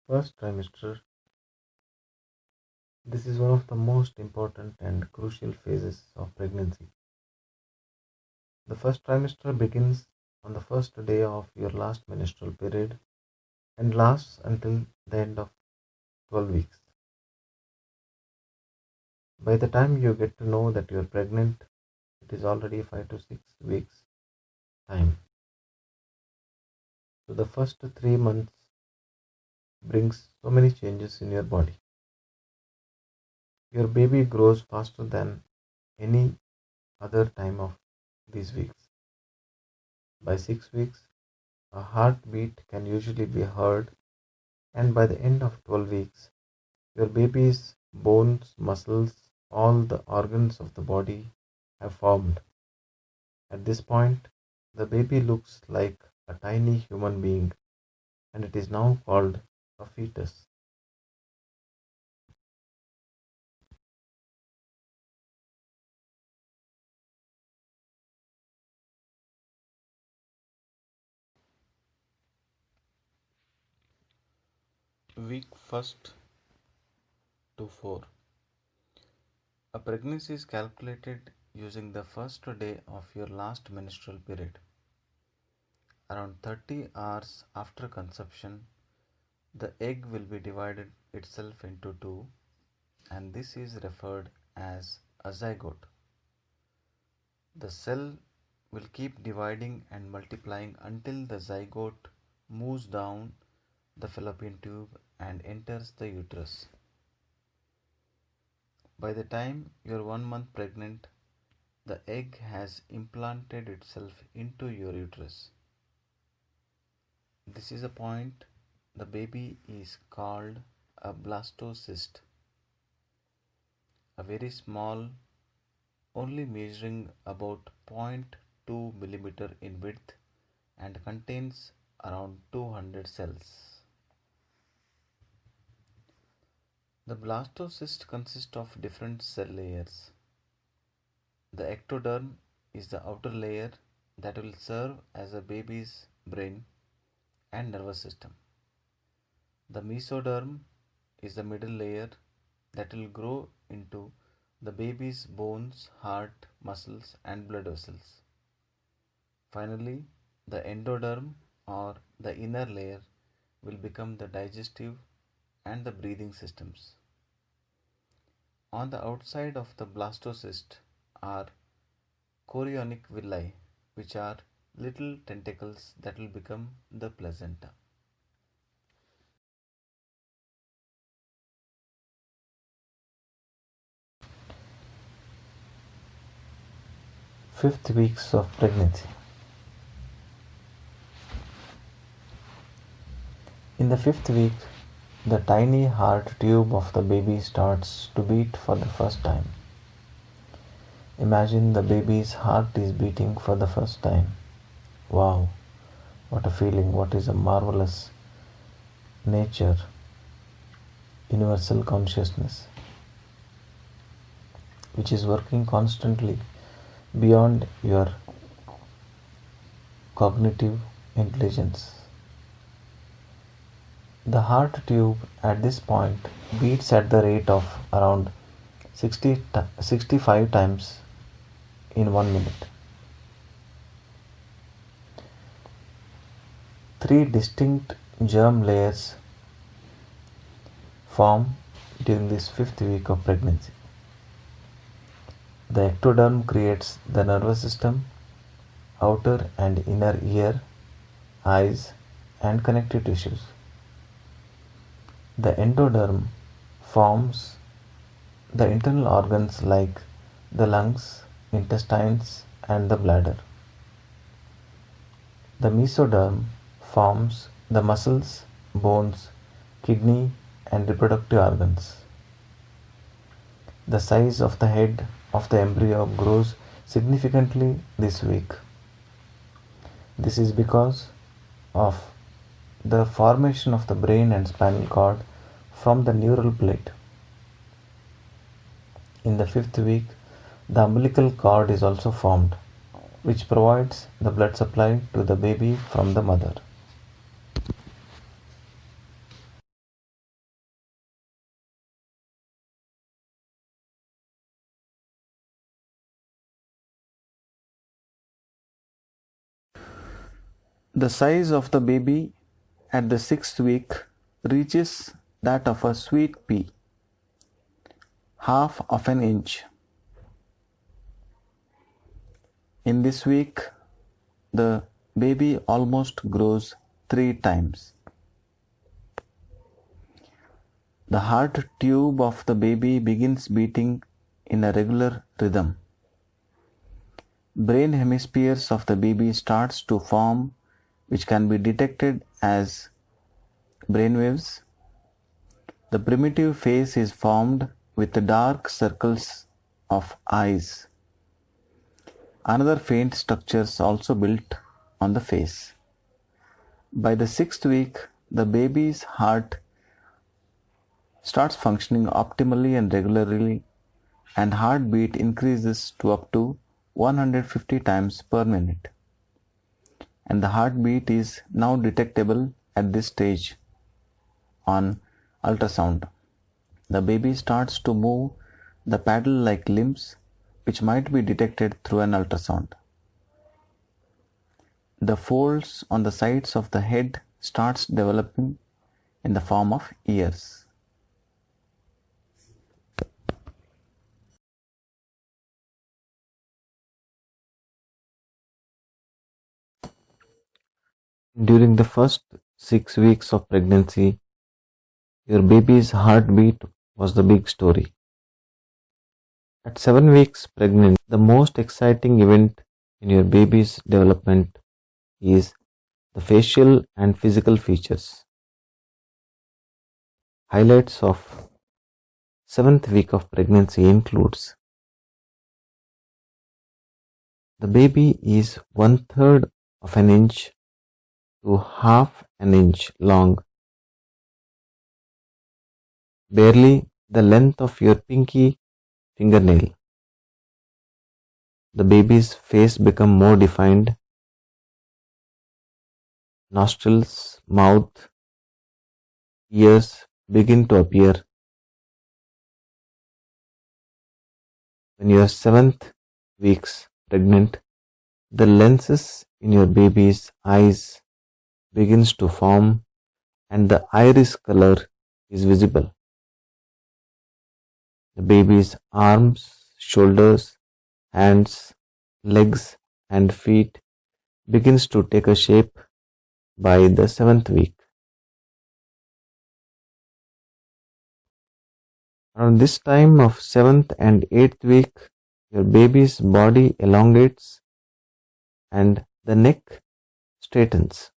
First trimester. This is one of the most important and crucial phases of pregnancy. The first trimester begins on the first day of your last menstrual period and lasts until the end of 12 weeks. By the time you get to know that you're pregnant, it is already 5 to 6 weeks time. So the first 3 months brings so many changes in your body. Your baby grows faster than any other time of these weeks. By 6 weeks, a heartbeat can usually be heard, and by the end of 12 weeks, your baby's bones, muscles, all the organs of the body have formed. At this point, the baby looks like a tiny human being, and it is now called a fetus. Week 1st to 4. A pregnancy is calculated using the first day of your last menstrual period. Around 30 hours after conception, the egg will be divided itself into two, and this is referred as a zygote. The cell will keep dividing and multiplying until the zygote moves down the fallopian tube and enters the uterus. By the time you're 1 month pregnant, the egg has implanted itself into your uterus. This is a point the baby is called a blastocyst, a very small, only measuring about zero point 0.2 millimeter in width and contains around 200 cells. The blastocyst consists of different cell layers. The ectoderm is the outer layer that will serve as a baby's brain and nervous system. The mesoderm is the middle layer that will grow into the baby's bones, heart, muscles, and blood vessels. Finally, the endoderm or the inner layer will become the digestive and the breathing systems. On the outside of the blastocyst are chorionic villi, which are little tentacles that will become the placenta. Fifth weeks of pregnancy. In the fifth week, the tiny heart tube of the baby starts to beat for the first time. Imagine the baby's heart is beating for the first time. Wow, what a feeling! What is a marvelous nature, universal consciousness, which is working constantly beyond your cognitive intelligence. The heart tube at this point beats at the rate of around 65 times in 1 minute. Three distinct germ layers form during this fifth week of pregnancy. The ectoderm creates the nervous system, outer and inner ear, eyes, and connective tissues. The endoderm forms the internal organs like the lungs, intestines, and the bladder. The mesoderm forms the muscles, bones, kidney, and reproductive organs. The size of the head of the embryo grows significantly this week. This is because of the formation of the brain and spinal cord from the neural plate. In the fifth week, the umbilical cord is also formed, which provides the blood supply to the baby from the mother. The size of the baby at the sixth week reaches that of a sweet pea, half of an inch. In this week, the baby almost grows 3 times. The heart tube of the baby begins beating in a regular rhythm. Brain hemispheres of the baby starts to form, which can be detected as brainwaves. The primitive face is formed with the dark circles of eyes. Another faint structures also built on the face. By the sixth week, the baby's heart starts functioning optimally and regularly, and heartbeat increases to up to 150 times per minute. And the heartbeat is now detectable at this stage on ultrasound. The baby starts to move the paddle-like limbs, which might be detected through an ultrasound. The folds on the sides of the head starts developing in the form of ears. During the first 6 weeks of pregnancy, your baby's heartbeat was the big story. At 7 weeks pregnant, the most exciting event in your baby's development is the facial and physical features. Highlights of 7th week of pregnancy includes the baby is 1/3 of an inch to half an inch long, barely the length of your pinky fingernail. The baby's face become more defined, nostrils, mouth, ears begin to appear. When you are 7th weeks pregnant, the lenses in your baby's eyes begins to form and the iris color is visible. The baby's arms, shoulders, hands, legs and feet begins to take a shape by the 7th week. Around this time of 7th and 8th week, your baby's body elongates and the neck straightens.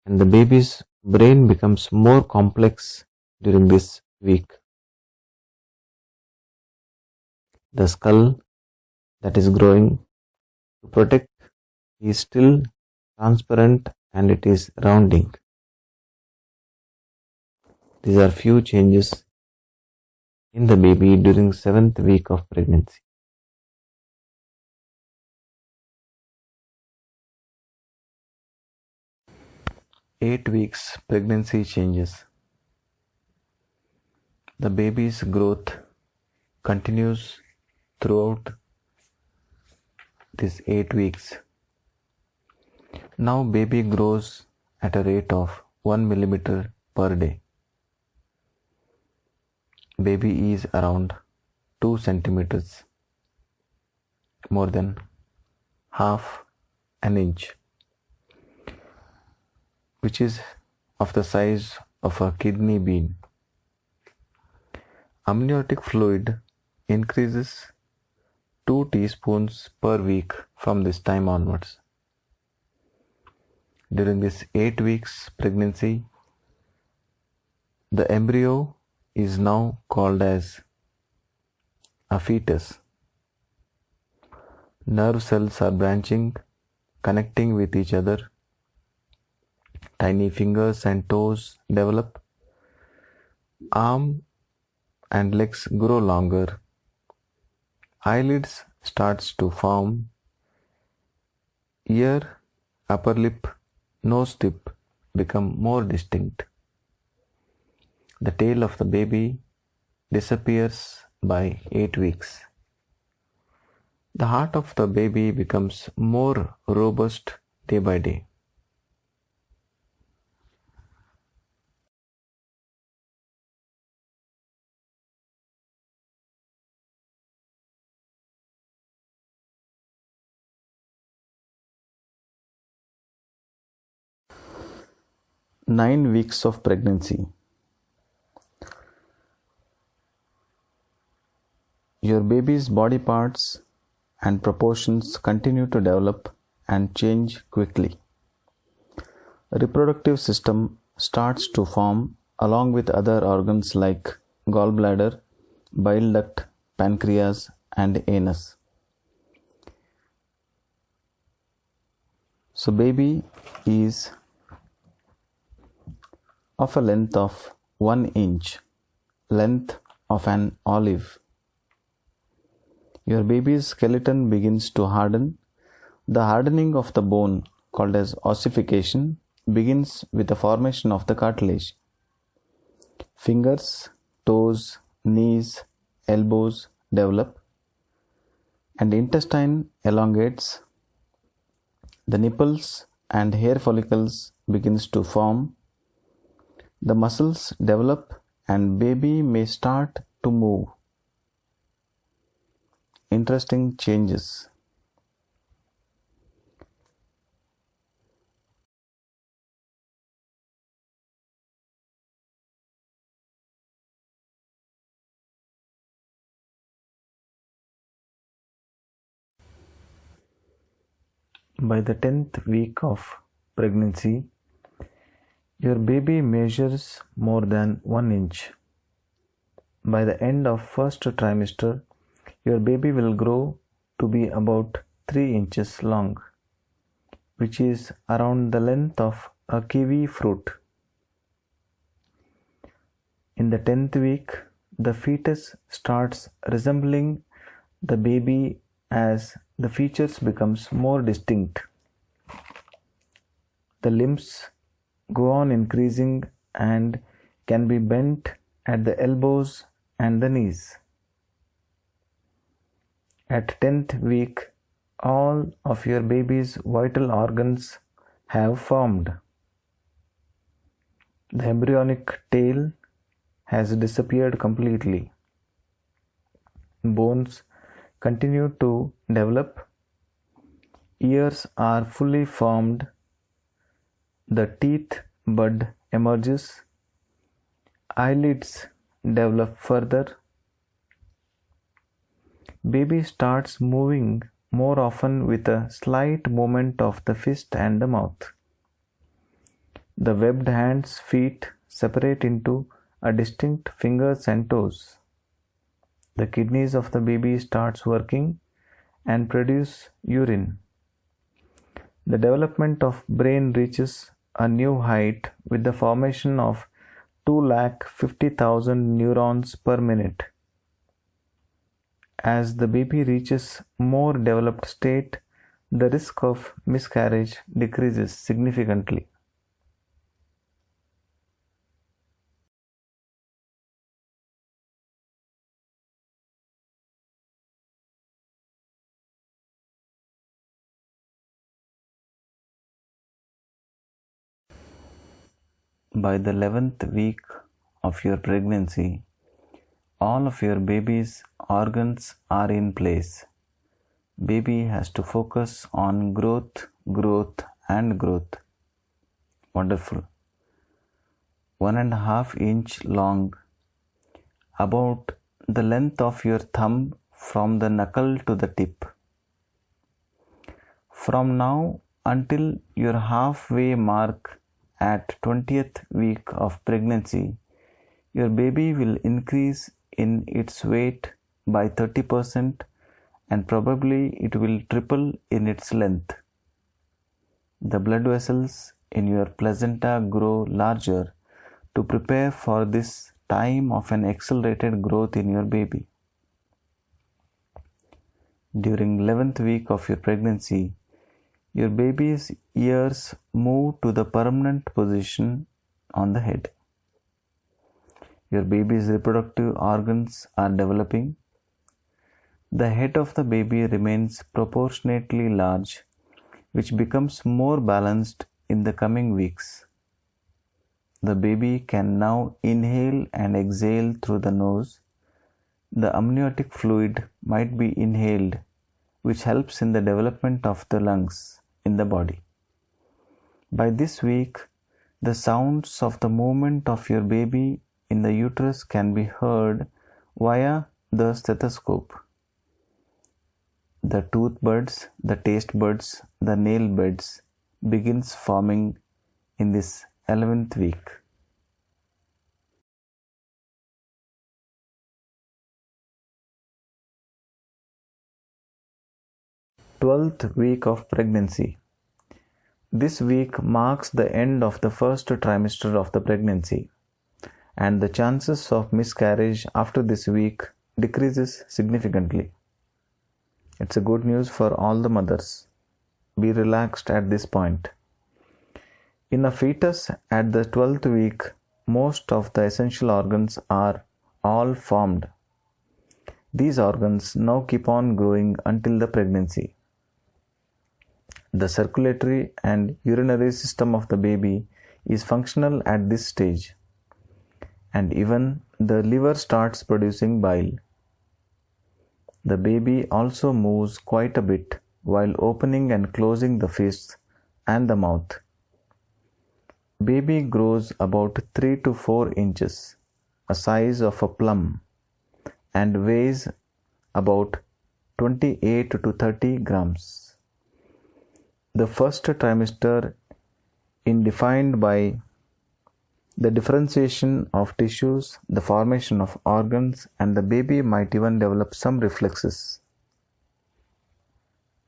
And the baby's brain becomes more complex during this week. The skull that is growing to protect is still transparent and it is rounding. These are few changes in the baby during 7th week of pregnancy. 8 weeks pregnancy changes. The baby's growth continues throughout these 8 weeks. Now baby grows at a rate of 1 millimeter per day. Baby is around 2 centimeters, more than half an inch, which is of the size of a kidney bean. Amniotic fluid increases 2 teaspoons per week from this time onwards. During this 8 weeks pregnancy, the embryo is now called as a fetus. Nerve cells are branching, connecting with each other. Tiny fingers and toes develop. Arm and legs grow longer. Eyelids starts to form. Ear, upper lip, nose tip become more distinct. The tail of the baby disappears by 8 weeks. The heart of the baby becomes more robust day by day. Nine weeks of pregnancy. Your baby's body parts and proportions continue to develop and change quickly. Reproductive system starts to form along with other organs like gallbladder, bile duct, pancreas, and anus. So baby is of a length of 1 inch, length of an olive. Your baby's skeleton begins to harden. The hardening of the bone, called as ossification, begins with the formation of the cartilage. Fingers, toes, knees, elbows develop, and intestine elongates. The nipples and hair follicles begins to form. The muscles develop and baby may start to move. Interesting changes. By the 10th week of pregnancy, your baby measures more than 1 inch. By the end of first trimester, your baby will grow to be about 3 inches long, which is around the length of a kiwi fruit. In the 10th week, the fetus starts resembling the baby as the features becomes more distinct. The limbs go on increasing and can be bent at the elbows and the knees. At 10th week, all of your baby's vital organs have formed. The embryonic tail has disappeared completely. Bones continue to develop. Ears are fully formed. The teeth bud emerges. Eyelids develop further. Baby starts moving more often with a slight movement of the fist and the mouth. The webbed hands, feet separate into a distinct fingers and toes. The kidneys of the baby starts working and produce urine. The development of brain reaches a new height with the formation of 250,000 neurons per minute. As the baby reaches more developed state, the risk of miscarriage decreases significantly. By the 11th week of your pregnancy, all of your baby's organs are in place. Baby has to focus on growth, growth, and growth. Wonderful. 1.5 inch long, about the length of your thumb from the knuckle to the tip. From now until your halfway mark at 20th week of pregnancy, your baby will increase in its weight by 30% and probably it will triple in its length. The blood vessels in your placenta grow larger to prepare for this time of an accelerated growth in your baby. During 11th week of your pregnancy, your baby's ears move to the permanent position on the head. Your baby's reproductive organs are developing. The head of the baby remains proportionately large, which becomes more balanced in the coming weeks. The baby can now inhale and exhale through the nose. The amniotic fluid might be inhaled, which helps in the development of the lungs in the body. By this week, the sounds of the movement of your baby in the uterus can be heard via the stethoscope. The tooth buds, the taste buds, the nail beds begins forming in this 11th week. 12th week of pregnancy. This week marks the end of the first trimester of the pregnancy, and the chances of miscarriage after this week decreases significantly. It's a good news for all the mothers. Be relaxed at this point. In a fetus at the 12th week, most of the essential organs are all formed. These organs now keep on growing until the pregnancy. The circulatory and urinary system of the baby is functional at this stage, and even the liver starts producing bile. The baby also moves quite a bit while opening and closing the fists and the mouth. Baby grows about 3 to 4 inches, a size of a plum, and weighs about 28 to 30 grams. The first trimester is defined by the differentiation of tissues, the formation of organs, and the baby might even develop some reflexes.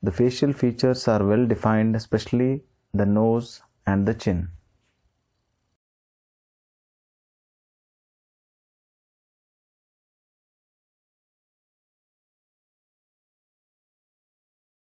The facial features are well defined, especially the nose and the chin.